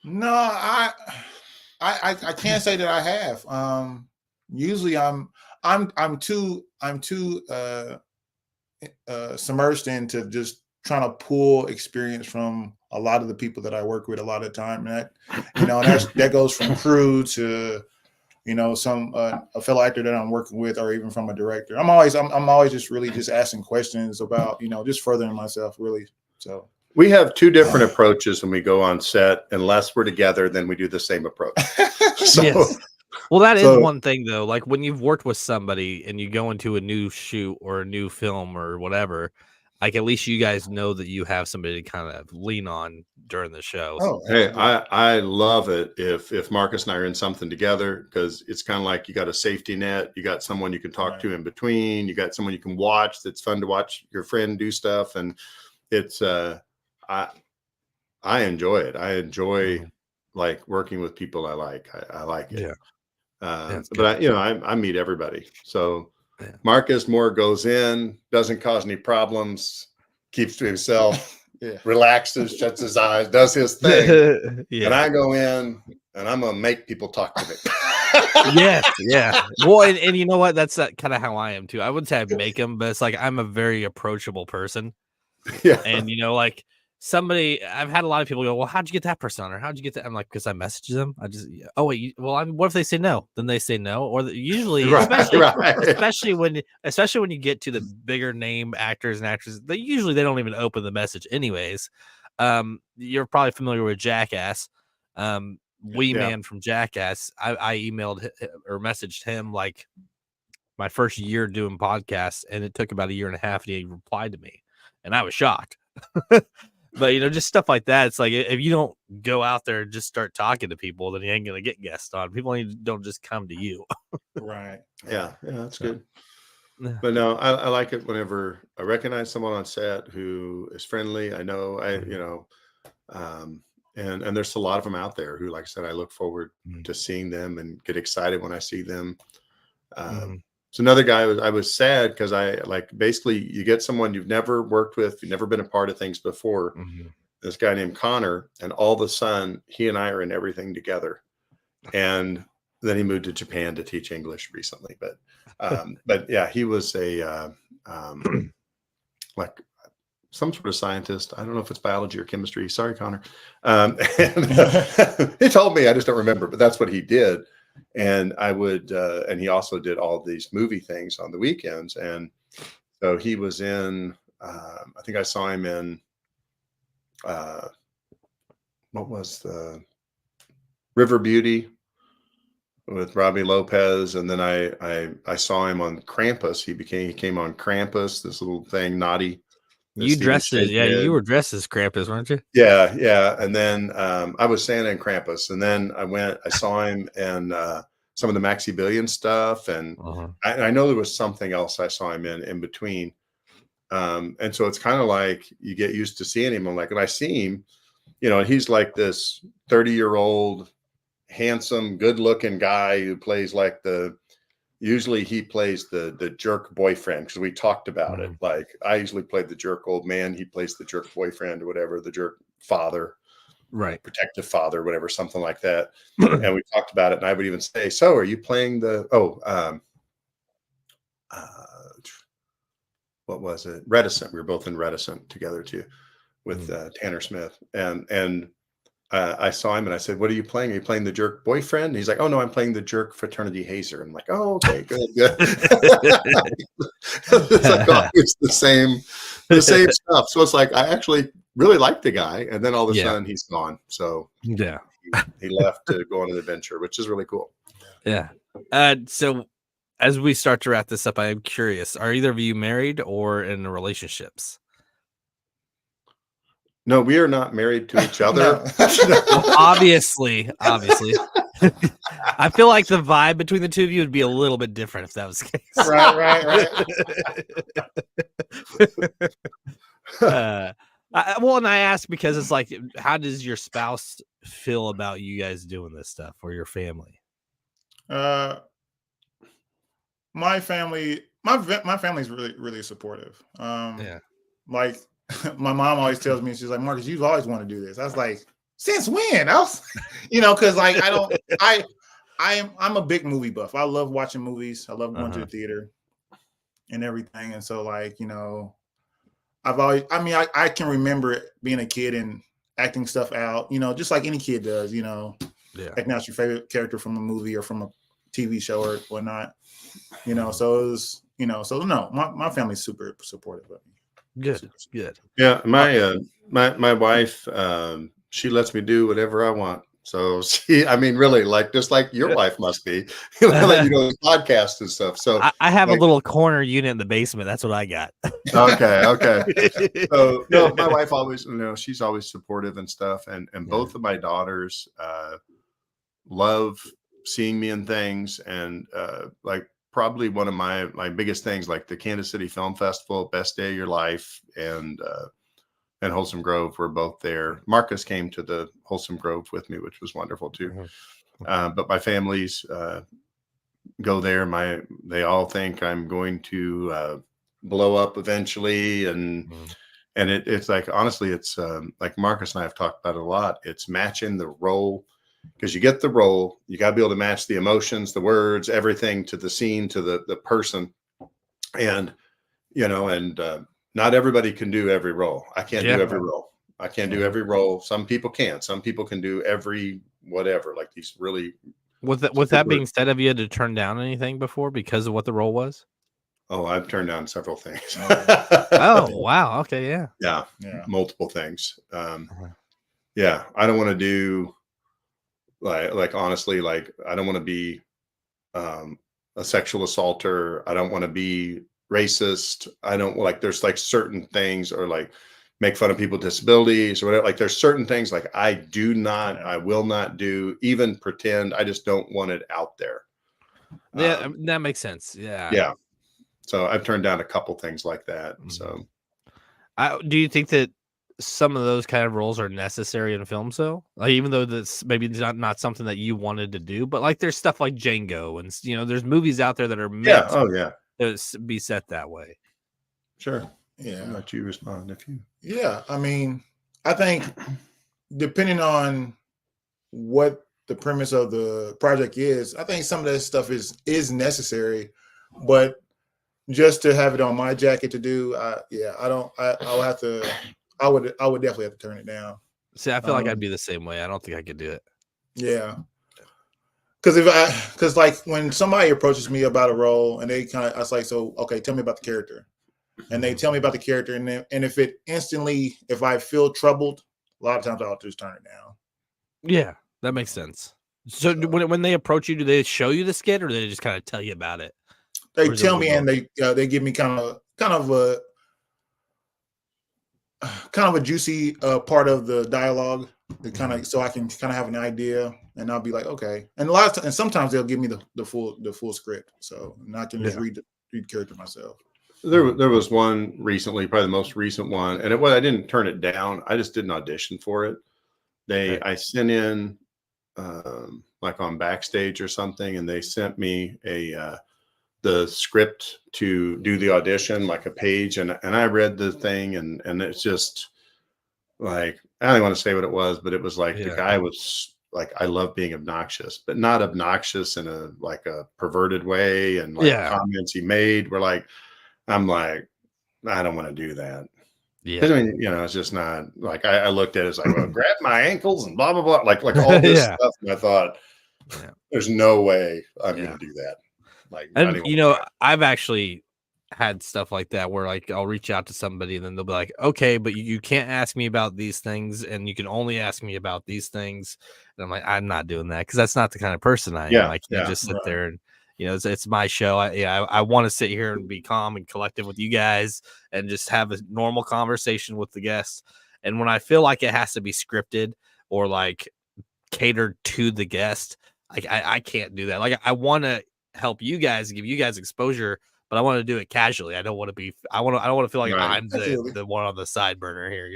No, I can't say that I have. Usually I'm too submersed into just trying to pull experience from a lot of the people that I work with a lot of the time. And that goes from crew to some a fellow actor that I'm working with, or even from a director. I'm always just really just asking questions about just furthering myself really. So We have two different approaches when we go on set. Unless we're together, then we do the same approach. So, Yes. Well, that is so one thing though. Like when you've worked with somebody and you go into a new shoot or a new film or whatever, like at least you guys know that you have somebody to kind of lean on during the shows. oh, hey, absolutely. I love it if Marcus and I are in something together, because it's kind of like you got a safety net. You got someone you can talk Right. to in between. You got someone you can watch. That's fun to watch your friend do stuff, and it's I enjoy it. I enjoy Mhm. like working with people I like. I like it. Yeah. That's But good. I meet everybody. So Yeah. Marcus Moore goes in, doesn't cause any problems, keeps to himself, Yeah. relaxes, shuts his eyes, does his thing. And Yeah. I go in and I'm gonna make people talk to me. Yes. Yeah. Well, and you know what? That's kind of how I am too. I wouldn't say I make them, but it's like I'm a very approachable person. Yeah. And like I've had a lot of people go, well, how'd you get that person on, or how'd you get that? I'm like, because I messaged them. I just, oh wait, what if they say no? Then they say no, or usually, Right, right. especially when you get to the bigger name actors and actresses, they don't even open the message anyways. You're probably familiar with Jackass. Wee Yeah. Man from Jackass. I emailed or messaged him like my first year doing podcasts, and it took about a year and a half, and he replied to me, and I was shocked. But just stuff like that. It's like if you don't go out there and just start talking to people, then you ain't gonna get guests on. People don't just come to you. Right. Yeah, that's So, good. yeah. But no, I like it whenever I recognize someone on set who is friendly. I know and there's a lot of them out there who, like I said, I look forward Mhm. to seeing them and get excited when I see them. Mhm. So another guy I was sad because I like basically you get someone you've never worked with, you've never been a part of things before. Mhm. This guy named Connor, and all of a sudden he and I are in everything together. and then he moved to Japan to teach English recently. But yeah, he was a like some sort of scientist. I don't know if it's biology or chemistry. Sorry, Connor. And he told me, I just don't remember, but that's what he did. And I would, and he also did all these movie things on the weekends. And so he was in, I think I saw him in, what was the River Beauty with Robbie Lopez. And then I saw him on Krampus. He came on Krampus, this little thing, Naughty. You dressed as, you were dressed as Krampus, weren't you? Yeah, yeah. And then I was Santa and Krampus, and then I saw him in some of the Maxi Billion stuff, and I know there was something else I saw him in between. And so it's kind of like you get used to seeing him. I'm like, and I see him, and he's like this 30-year-old, handsome, good-looking guy who plays like usually he plays the jerk boyfriend, because we talked about it. Like I usually played the jerk old man. He plays the jerk boyfriend or whatever, the jerk father, right? Protective father, whatever, something like that. And we talked about it. And I would even say, so are you playing what was it? Reticent. We were both in Reticent together too with Tanner Smith. And I saw him and I said, what are you playing? Are you playing the jerk boyfriend? And he's like, oh no, I'm playing the jerk fraternity hazer. I'm like, oh, okay, good. It's like always the same stuff. So it's like, I actually really like the guy. And then all of a sudden he's gone. So yeah, he left to go on an adventure, which is really cool. Yeah. So as we start to wrap this up, I am curious, are either of you married or in relationships? No, we are not married to each other. Well, obviously. I feel like the vibe between the two of you would be a little bit different if that was the case. Right. Well, and I ask because it's like, how does your spouse feel about you guys doing this stuff, or your family? My family is really, really supportive. Like my mom always tells me, she's like, Marcus, you've always wanted to do this. I was like, since when? I was, because like I'm a big movie buff. I love watching movies. I love going to the theater and everything. And so like, I've always, I can remember being a kid and acting stuff out, just like any kid does, acting out your favorite character from a movie or from a TV show or whatnot, so it was, so no, my family's super supportive of me. Good. Yeah. My wife, she lets me do whatever I want. So really, like, just like your wife must be, let podcasts and stuff. So I have a little corner unit in the basement. That's what I got. Okay. So no, my wife always, she's always supportive and stuff. And both of my daughters love seeing me in things. And like probably one of my biggest things, like the Kansas City Film Festival, Best Day of Your Life, and Wholesome Grove were both there. Marcus came to the Wholesome Grove with me, which was wonderful too. But my families go there. They all think I'm going to blow up eventually, and it's like, honestly, it's like Marcus and I have talked about it a lot. It's matching the role, because you get the role, you got to be able to match the emotions, the words, everything to the scene, to the person, and not everybody can do every role. I can't do every role. I can't do every role. Some people can. Some people can do every whatever. Like these really. With that being said, have you had to turn down anything before because of what the role was? Oh, I've turned down several things. Oh, wow. Okay, yeah, multiple things. Yeah, I don't want to do like honestly, like I don't want to be a sexual assaulter. I don't want to be racist. I don't like, there's like certain things, or like make fun of people with disabilities or whatever. Like there's certain things like I will not do, even pretend. I just don't want it out there. Yeah, that makes sense. Yeah. Yeah. So I've turned down a couple things like that. So do you think that some of those kind of roles are necessary in films though? Like, even though that's maybe not something that you wanted to do, but like there's stuff like Django and there's movies out there that are meant to be set that way. Sure. Yeah. I'll let you respond if you. Yeah. I mean, I think depending on what the premise of the project is, I think some of that stuff is necessary, but just to have it on my jacket to do, I'll have to, I would definitely have to turn it down. See, I feel like I'd be the same way. I don't think I could do it. Yeah. Because like when somebody approaches me about a role and I was like, so, okay, tell me about the character. And they tell me about the character. And if I feel troubled, a lot of times I'll just turn it down. Yeah, that makes sense. So when they approach you, do they show you the skit or do they just kind of tell you about it? They tell me and they give me kind of a juicy part of the dialogue, so I can kind of have an idea, and I'll be like, okay. And and sometimes they'll give me the full script, so and I can just read character myself. There was one recently, probably the most recent one, and I didn't turn it down. I just did an audition for it. I sent in like on Backstage or something, and they sent me the script to do the audition, like a page, and I read the thing, and it's just like, I don't want to say what it was, but it was like the guy was like, I love being obnoxious, but not obnoxious in a perverted way, and comments he made were like, I'm like, I don't want to do that. Yeah, I mean, it's just not like, I looked at it as like, well, grab my ankles and blah blah blah, like all this stuff, and I thought, there's no way I'm going to do that. Like, and I've actually had stuff like that where like I'll reach out to somebody and then they'll be like, okay, but you can't ask me about these things and you can only ask me about these things. And I'm like, I'm not doing that because that's not the kind of person I am. I can't just sit there and it's my show. I want to sit here and be calm and collective with you guys and just have a normal conversation with the guests. And when I feel like it has to be scripted or like catered to the guest, like I can't do that. Like I want to help you guys, give you guys exposure, but I want to do it casually. I don't want to feel like I'm the one on the side burner here,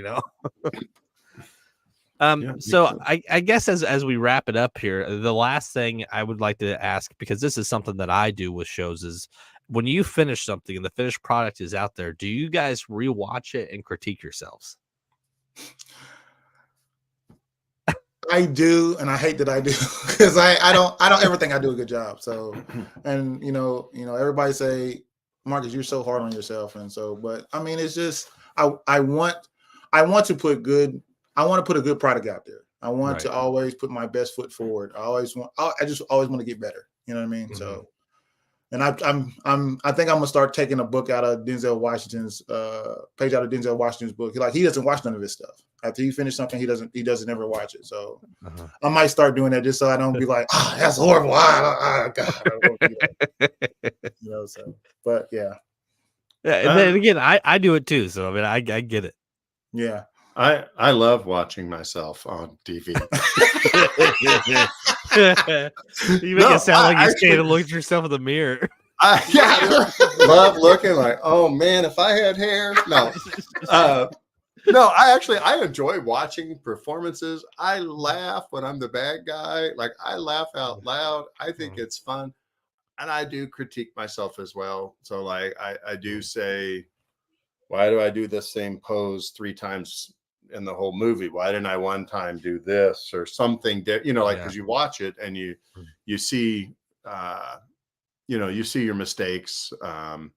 So I guess as we wrap it up here, the last thing I would like to ask, because this is something that I do with shows, is when you finish something and the finished product is out there, do you guys rewatch it and critique yourselves? I do, and I hate that I do, because I don't ever think I do a good job. So, and everybody say, Marcus, you're so hard on yourself, and so, but I mean, it's just I want to put a good product out there. I want to always put my best foot forward. I just always want to get better. You know what I mean? Mm-hmm. So, and I think I'm gonna start taking a book out of Denzel Washington's page out of Denzel Washington's book. He doesn't watch none of this stuff. After he finishes something, he doesn't ever watch it. So I might start doing that just so I don't be like, that's horrible. God. So, but yeah. And then again, I do it too. So I mean, I get it. Yeah. I love watching myself on TV. You make it sound like you stayed and looked at yourself in the mirror. I love looking like, oh man, if I had hair. No, I enjoy watching performances. I laugh when I'm the bad guy. Like, I laugh out loud. I think it's fun. And I do critique myself as well. So like I do say, why do I do this same pose 3 times in the whole movie? Why didn't I one time do this or something? Because you watch it and you see, you see your mistakes, and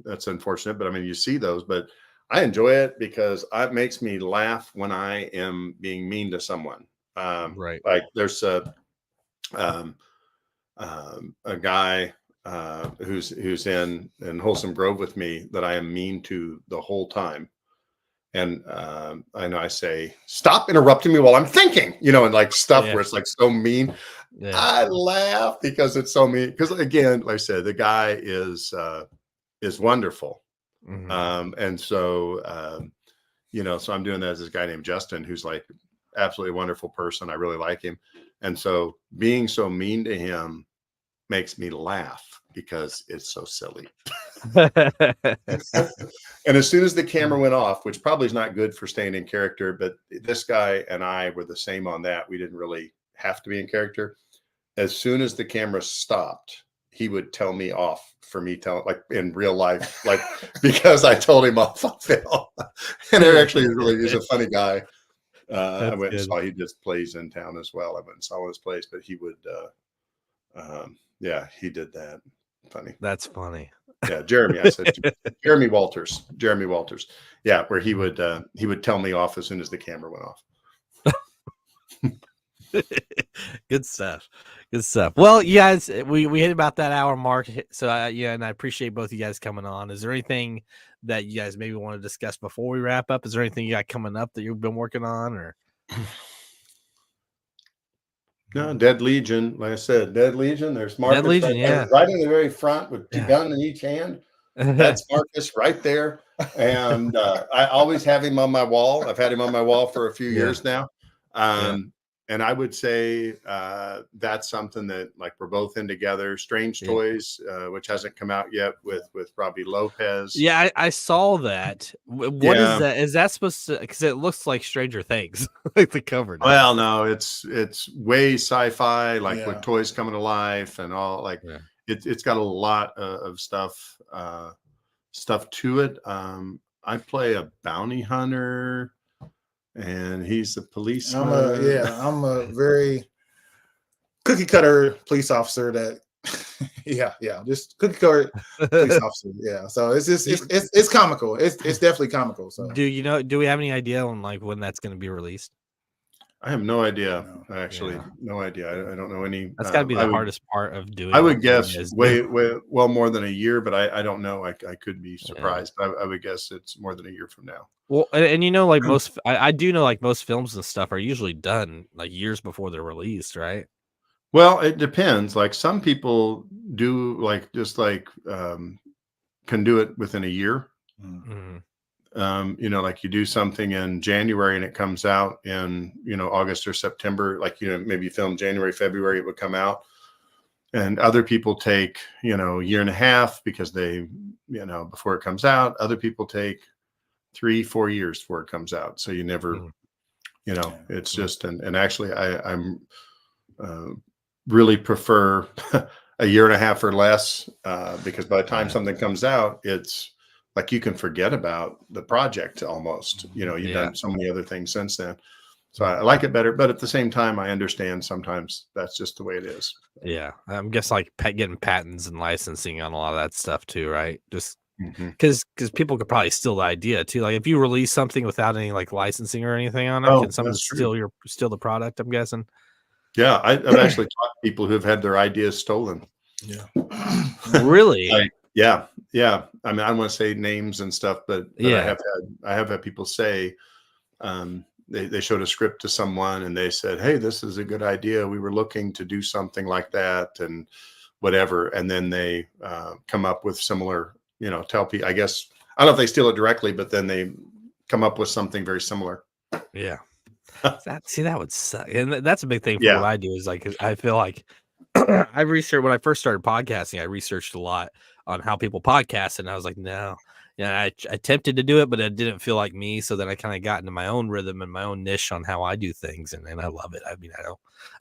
that's unfortunate, but I mean, you see those, but I enjoy it because it makes me laugh when I am being mean to someone. Like there's a guy who's in Wholesome Grove with me that I am mean to the whole time. And I know I say, stop interrupting me while I'm thinking, and like stuff where it's like so mean. Yeah. I laugh because it's so mean. Because again, like I said, the guy is wonderful. Mm-hmm. And so, so I'm doing that as this guy named Justin, who's like absolutely wonderful person. I really like him. And so being so mean to him makes me laugh because it's so silly. And as soon as the camera went off, which probably is not good for staying in character, but this guy and I were the same on that. We didn't really have to be in character. As soon as the camera stopped, he would tell me off for me telling, like in real life, like because I told him off on film. And it actually is a funny guy. I That's went and good. saw, he just plays in town as well. I went and saw his place, but he would, yeah, he did that. Funny. That's funny. Yeah, Jeremy. I said Jeremy Walters. Jeremy Walters. Yeah, where he would tell me off as soon as the camera went off. Good stuff. Good stuff. Well, you guys, we hit about that hour mark. So yeah, and I appreciate both you guys coming on. Is there anything that you guys maybe want to discuss before we wrap up? Is there anything you got coming up that you've been working on, or? No, Dead Legion. Like I said, Dead Legion. There's Marcus Legion, right yeah. there, right in the very front with Yeah. gun in each hand. That's Marcus right there. And I always have him on my wall. I've had him on my wall for a few years now. And I would say that's something that, like, we're both in together. Strange Toys, which hasn't come out yet, with Robbie Lopez. Yeah, I saw that. What is that? Is that supposed to? Because it looks like Stranger Things, like the cover. Now. Well, no, it's way sci-fi, like with toys coming to life and all. Like it's got a lot of stuff to it. I play a bounty hunter. And he's the policeman. I'm a very cookie cutter police officer that just cookie cutter police officer. Yeah. So it's just it's comical. It's definitely comical. So do we have any idea on like when that's going to be released? I have no idea. Actually, no idea. I don't know any. That's got to be the hardest part of doing. I would guess way more than a year, but I don't know. I could be surprised, but I would guess it's more than a year from now. Well, and like most, I do know like most films and stuff are usually done like years before they're released, right? Well, it depends. Like some people do, like can do it within a year. Mm-hmm. Like you do something in January and it comes out in August or September. Like maybe you film January, February, it would come out. And other people take a year and a half because they before it comes out. Other people take 3-4 years before it comes out. So you never, it's just, and actually I'm really prefer a year and a half or less because by the time something comes out, it's like you can forget about the project almost. You've done so many other things since then. So I like it better, but at the same time, I understand sometimes that's just the way it is. Yeah, I'm guessing like getting patents and licensing on a lot of that stuff too, right? Just because people could probably steal the idea too. Like if you release something without any like licensing or anything on it, can someone steal the product? I'm guessing. Yeah, I've actually taught people who've had their ideas stolen. Yeah, really. Yeah. I mean, I don't want to say names and stuff, but I have had people say they showed a script to someone and they said, "Hey, this is a good idea. We were looking to do something like that and whatever." And then they come up with similar. Tell people, I guess, I don't know if they steal it directly, but then they come up with something very similar. Yeah. That would suck. And that's a big thing for what I do is like, I feel like I researched when I first started podcasting, I researched a lot on how people podcast. And I was like, no, I attempted to do it, but it didn't feel like me. So then I kind of got into my own rhythm and my own niche on how I do things. And I love it. I mean,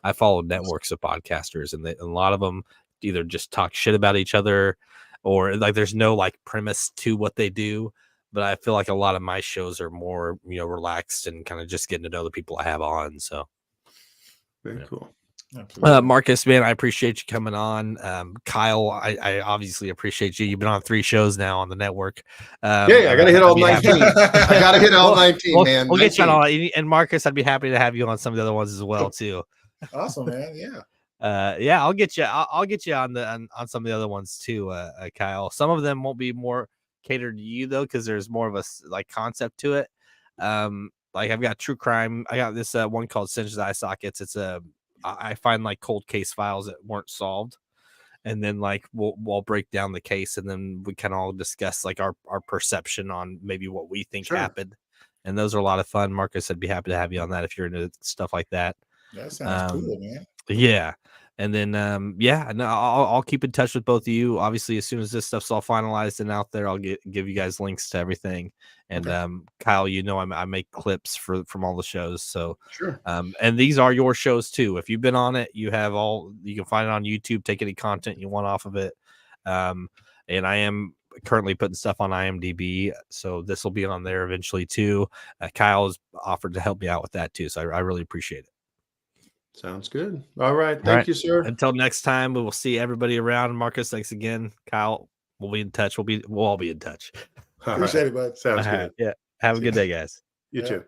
I follow networks of podcasters and a lot of them either just talk shit about each other or like there's no like premise to what they do, but I feel like a lot of my shows are more relaxed and kind of just getting to know the people I have on. So very cool. Marcus, man, I appreciate you coming on. Kyle, I obviously appreciate you. You've been on 3 shows now on the network. I gotta hit all 19. I gotta hit all 19, man. We'll get you on all. And Marcus, I'd be happy to have you on some of the other ones as well too. Awesome, man. I'll get you. I'll get you on some of the other ones too, Kyle. Some of them won't be more catered to you though, because there's more of a like concept to it. Like I've got true crime. I got this one called Singe's Eye Sockets. It's I find like cold case files that weren't solved, and then like we'll break down the case, and then we kind of all discuss like our perception on maybe what we think happened. And those are a lot of fun. Marcus, I'd be happy to have you on that if you're into stuff like that. That sounds cool, man. Yeah. And then, I'll keep in touch with both of you. Obviously, as soon as this stuff's all finalized and out there, I'll give you guys links to everything. And Kyle, I make clips from all the shows. So, and these are your shows too. If you've been on it, you can find it on YouTube. Take any content you want off of it. And I am currently putting stuff on IMDb, so this will be on there eventually too. Kyle has offered to help me out with that too, so I really appreciate it. Sounds good. All right. All Thank right. you, sir. Until next time, we will see everybody around. Marcus, thanks again. Kyle, we'll be in touch. We'll all be in touch. All Appreciate right. it, bud. Sounds All right. good. Yeah. Have a good day, guys. You Yeah. too.